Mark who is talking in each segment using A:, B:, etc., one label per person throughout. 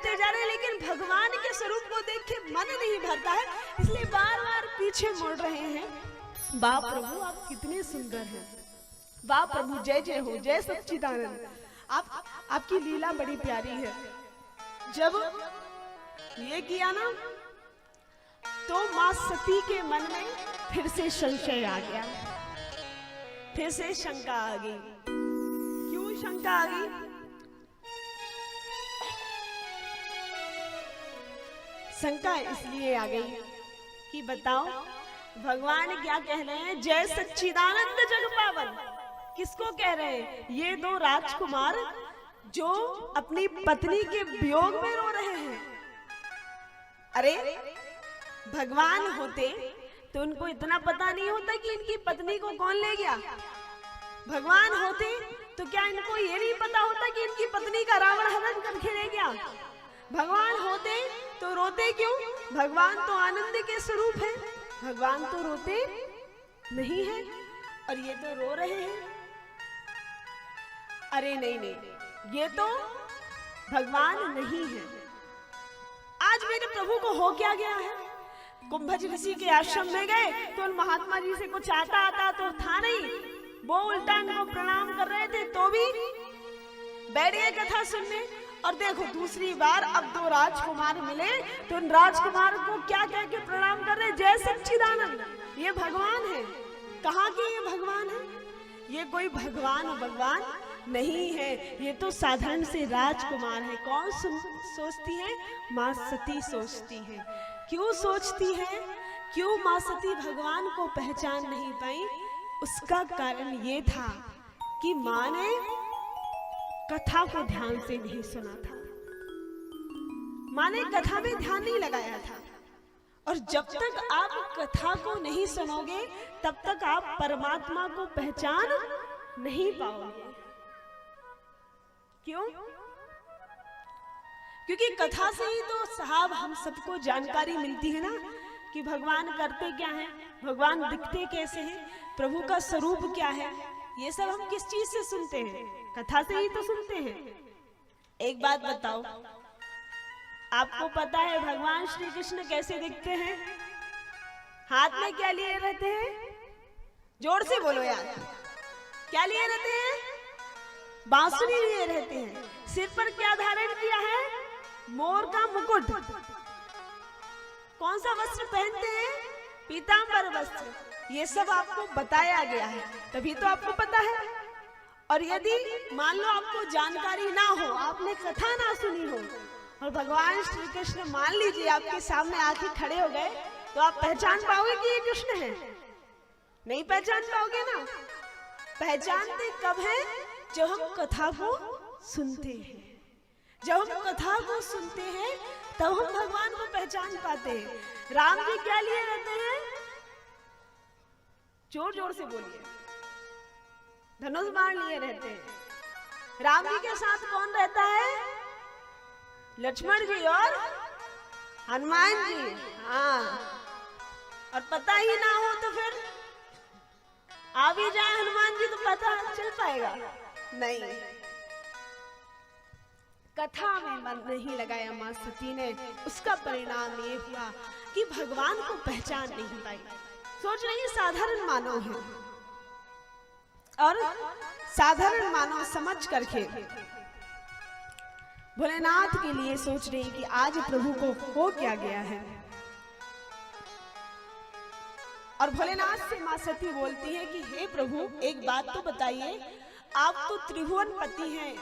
A: करते जा रहे हैं, लेकिन भगवान के स्वरूप को देख के मन नहीं भरता है, इसलिए बार बार पीछे मुड़ रहे हैं। वाह प्रभु आप कितने सुंदर हैं, वाह प्रभु जय जय हो, जय सच्चिदानंद। आपकी लीला बड़ी प्यारी है। जब ये किया ना तो मां सती के मन में फिर से संशय आ गया, फिर से शंका आ गई। क्यों शंका आ गई? शंका इसलिए आ गई कि बताओ भगवान क्या कह रहे हैं, जय सच्चिदानंद जग पावन। किसको कह रहे हैं? ये दो राजकुमार जो अपनी पत्नी के वियोग में रो रहे हैं। अरे भगवान होते तो उनको इतना पता नहीं होता कि इनकी पत्नी को कौन ले गया। भगवान होते तो क्या इनको ये नहीं पता होता कि इनकी पत्नी का रावण हरण करके ले गया। भगवान होते तो रोते क्यों? भगवान तो आनंद के स्वरूप है, भगवान तो रोते नहीं है, और ये तो रो रहे हैं। अरे नहीं नहीं, ये तो भगवान नहीं है। आज मेरे प्रभु को हो क्या गया है? कुंभज ऋषि के आश्रम में गए तो उन महात्मा जी से कुछ आता तो था नहीं, वो उल्टा इनको प्रणाम कर रहे थे तो भी बैठ गए कथा सुनने। और देखो दूसरी बार अब दो राजकुमार मिले तो उन राजकुमार को क्या कह के प्रणाम कर रहे, जय सच्चिदानंद। ये भगवान है। कहाँ के ये भगवान है? ये कोई भगवान नहीं है, ये तो साधारण से राजकुमार है। कौन सोचती है? मां सती सोचती है। क्यों सोचती है? क्यों मां सती भगवान को पहचान नहीं पाई? उसका कारण ये था कि मां ने कथा को ध्यान से नहीं सुना था, मां ने कथा में ध्यान नहीं लगाया था। और जब तक आप कथा को नहीं सुनोगे तब तक आप परमात्मा को पहचान नहीं पाओगे। क्यों? क्योंकि कथा से ही तो साहब हम सबको जानकारी मिलती है ना कि भगवान करते क्या हैं, भगवान दिखते कैसे हैं, प्रभु का स्वरूप क्या है। ये सब हम किस चीज से सुनते हैं? कथा से ही तो सुनते हैं। एक बात बताओ, आपको पता है भगवान श्री कृष्ण कैसे दिखते हैं? हाथ में क्या लिए रहते हैं? जोर से बोलो यार, क्या लिए रहते हैं? बांसुरी लिए रहते हैं। सिर पर क्या धारण किया है? मोर का मुकुट। कौन सा वस्त्र पहनते हैं? पीतांबर वस्त्र। ये सब आपको बताया गया है, तभी तो आपको पता है। और यदि मान लो आपको जानकारी ना हो, आपने कथा ना सुनी हो, और भगवान श्री कृष्ण मान लीजिए आपके सामने आके खड़े हो गए, तो आप पहचान पाओगे कि ये कृष्ण है? नहीं पहचान पाओगे ना। पहचानते कब है? जब हम कथा को सुनते हैं। जब हम कथा को सुनते हैं तब हम भगवान को पहचान पाते हैं। राम जी क्या लिए रहते हैं? जोर जोर से बोलिए। धनुष बाण लिए रहते हैं। राम जी के साथ कौन रहता है? लक्ष्मण जी और हनुमान जी। हाँ, और पता ही ना हो तो फिर आ भी जाए हनुमान जी तो पता चल पाएगा? नहीं। कथा में मन नहीं लगाया मां सती ने, उसका परिणाम ये हुआ कि भगवान को पहचान नहीं पाई। सोच रही साधारण मानव है, और साधारण मानव समझ करके भोलेनाथ के लिए सोच रही कि आज प्रभु को हो क्या गया है। और भोलेनाथ से मां सती बोलती है कि हे प्रभु एक बात तो बताइए, आप तो त्रिभुवन पति हैं,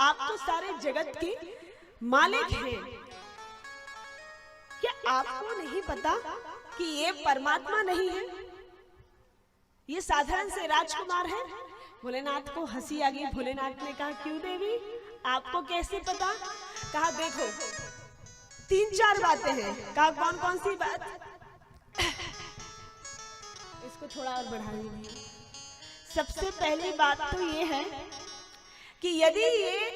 A: आप तो सारे जगत के मालिक हैं, क्या आपको नहीं पता कि ये परमात्मा नहीं है, ये साधारण से राजकुमार है? भोलेनाथ को हंसी आ गई। भोलेनाथ ने कहा क्यों देवी, आपको कैसे पता? कहा देखो 3-4 बातें हैं। कहा कौन कौन सी बात? इसको थोड़ा और बढ़ा दीजिए। सबसे पहली बात तो ये है कि यदि ये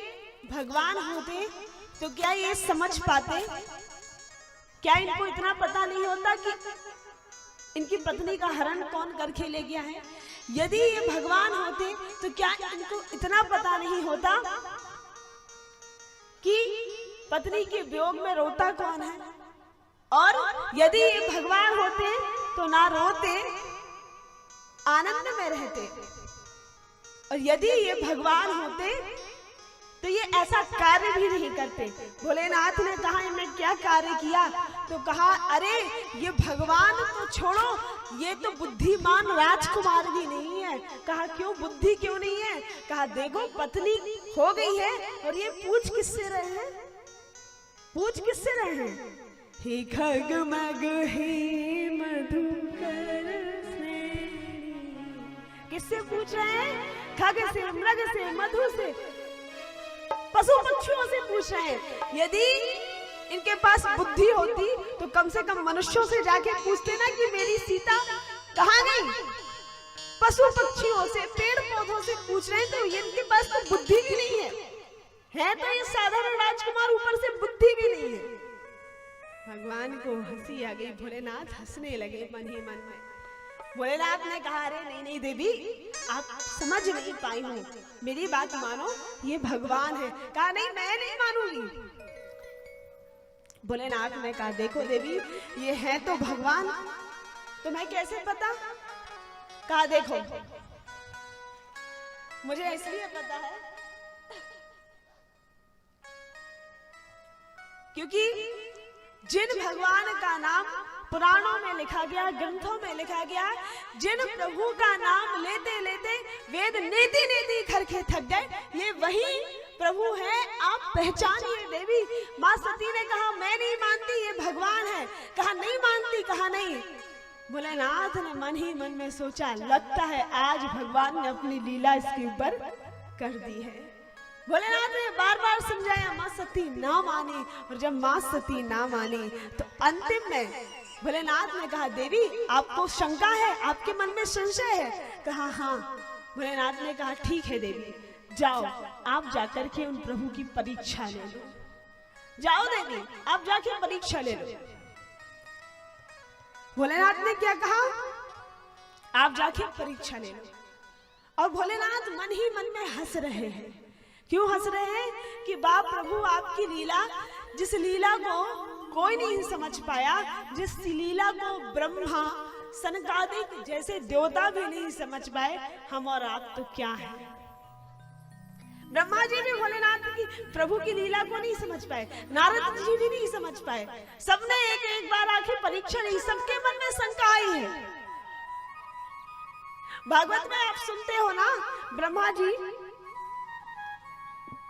A: भगवान होते तो क्या ये समझ पाते? क्या इनको इतना पता नहीं होता कि इनकी पत्नी का हरण कौन करके ले गया है? यदि ये भगवान होते तो क्या इनको इतना पता नहीं होता कि पत्नी के वियोग में रोता कौन है? और यदि ये भगवान होते तो ना रोते, आनंद में रहते। और यदि ये भगवान होते तो ये ऐसा कार्य भी नहीं करते। भोलेनाथ ने कहा मैं क्या कार्य किया? तो कहा अरे ये भगवान तो छोड़ो, ये तो बुद्धिमान राजकुमार भी नहीं है। कहा क्यों, बुद्धि क्यों नहीं है? कहा देखो पत्नी हो गई है और ये पूछ किससे रहे हैं? पूछ किससे रहे हैं? हे खगमग हे मधुकर श्रेणी। किससे पूछ रहे हैं? खग से, मृग से, मधु से, पशु पक्षियों से पूछ रहे हैं। यदि इनके पास बुद्धि होती तो कम से कम मनुष्यों से जाके पूछते ना कि मेरी सीता कहाँ गई। पशु पक्षियों से, पेड़ पौधों से पूछ रहे हैं तो इनके पास तो बुद्धि भी नहीं है तो ये साधारण राजकुमार, ऊपर से बुद्धि भी नहीं है। भगवान को हंसी आ गई, भोलेनाथ हंसने लगे मन ही मन में। भोलेनाथ ने कहा अरे नहीं नहीं देवी, आप समझ नहीं पाई हो, मेरी बात मानो, ये भगवान है। कहा नहीं मैं नहीं मानूंगी। भोलेनाथ ने कहा देखो देवी, ये है तो भगवान, तुम्हें कैसे पता? कहा देखो मुझे इसलिए पता है क्योंकि जिन भगवान का नाम पुराणों में लिखा गया, ग्रंथों में लिखा गया, जिन प्रभु का नाम लेते लेते वेद नेति नेति करके थक गए, ये वही प्रभु है, आप पहचानिए देवी। माँ सती ने कहा मैं नहीं मानती, ये भगवान है। कहा नहीं मानती? कहा नहीं। भोलेनाथ ने मन ही मन में सोचा लगता है आज भगवान ने अपनी लीला इसके ऊपर कर दी है। भोलेनाथ ने बार बार समझाया, माँ सती ना मानी। और जब माँ सती ना मानी तो अंतिम में भोलेनाथ ने कहा देवी आपको शंका है, आपके मन में संशय है? कहा हाँ। भोलेनाथ ने कहा ठीक है देवी, जाओ आप जाकर के उन प्रभु की परीक्षा ले लो। जाओ देवी आप जाके परीक्षा ले लो। भोलेनाथ ने क्या कहा? आप जाके परीक्षा ले लो। और भोलेनाथ मन ही मन में हंस रहे हैं। क्यों हंस रहे हैं? कि बाप प्रभु आपकी लीला, जिस लीला को कोई नहीं समझ पाया, जिस लीला को ब्रह्मा सनकादिक जैसे देवता भी नहीं समझ पाए, हम और आप तो क्या है। ब्रह्मा जी भी भोलेनाथ की प्रभु की लीला को नहीं समझ पाए, नारद जी भी नहीं समझ पाए। सबने एक एक बार आके परीक्षा ली, सबके मन में शंका आई है। भागवत में आप सुनते हो ना, ब्रह्मा जी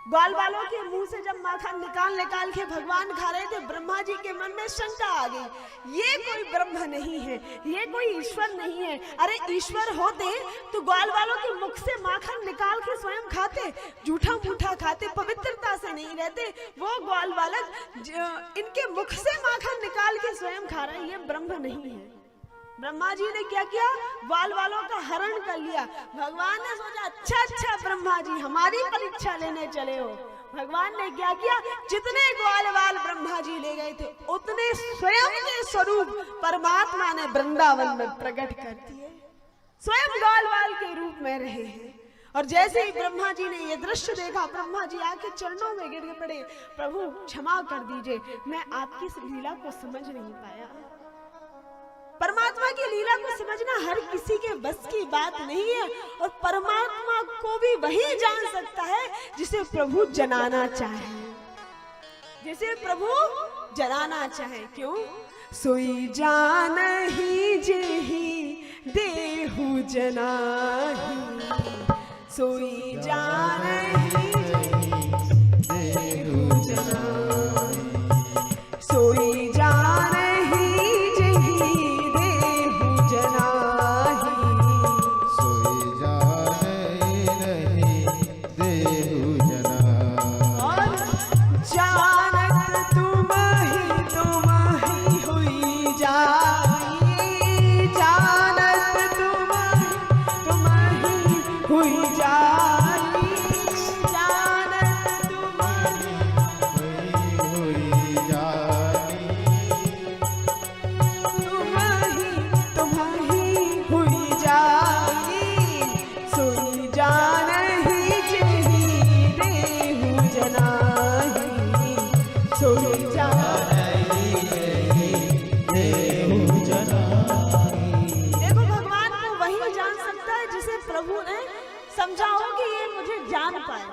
A: ग्वाल वालों के मुंह से जब माखन निकाल निकाल के भगवान खा रहे थे, ब्रह्मा जी के मन में शंका आ गई, ये कोई ब्रह्म नहीं है, ये कोई ईश्वर नहीं है। अरे ईश्वर होते तो ग्वाल वालों के मुख से माखन निकाल के स्वयं खाते, जूठा मूठा खाते, पवित्रता से नहीं रहते। वो ग्वाल बालक इनके मुख से माखन निकाल के स्वयं खा रहे हैं, ये ब्रह्म नहीं है। ब्रह्मा जी ने क्या किया? ग्वाल वालों का हरण कर लिया। भगवान ने सोचा अच्छा ब्रह्मा जी हमारी परीक्षा लेने चले हो। भगवान ने क्या किया? जितने ग्वाल वाल ब्रह्मा जी ले गए थे, उतने स्वयं के स्वरूप परमात्मा ने वृंदावन में प्रकट कर दिए। स्वयं ग्वाल वाल के रूप में रहे हैं। और जैसे ही ब्रह्मा जी ने ये दृश्य देखा, ब्रह्मा जी आके चरणों में गिर पड़े, प्रभु क्षमा कर दीजिए, मैं आपकी इस लीला को समझ नहीं पाया। परमात्मा की लीला को समझना हर किसी के बस की बात नहीं है। और परमात्मा को भी वही जान सकता है जिसे प्रभु जनाना चाहे, जिसे प्रभु जनाना चाहे। क्यों? सोई जान ही जेहि देहु जनाहि, सोई जान ही देहु जनाहि, सोई जान पाए,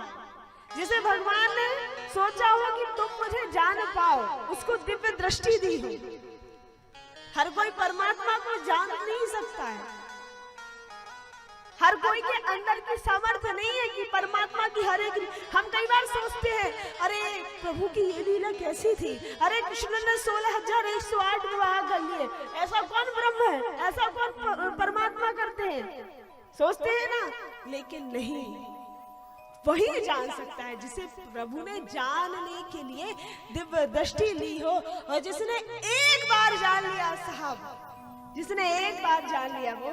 A: जिसे भगवान ने सोचा हो कि तुम मुझे जान पाओ, उसको दिव्य दृष्टि दी हो। हर कोई परमात्मा को जान नहीं सकता है, हर कोई के अंदर की सामर्थ्य नहीं है कि परमात्मा की हर एक। हम कई बार सोचते हैं, अरे प्रभु की ये लीला कैसी थी, अरे कृष्ण ने 16,108 विवाह कर लिए, ऐसा कौन ब्रह्म है, ऐसा कौन परमात्मा करते हैं, सोचते हैं ना। लेकिन नहीं, वही जान सकता है जिसे प्रभु ने जानने के लिए दिव्य दृष्टि ली हो, और जिसने एक बार जान लिया साहब, जिसने एक बार जान लिया वो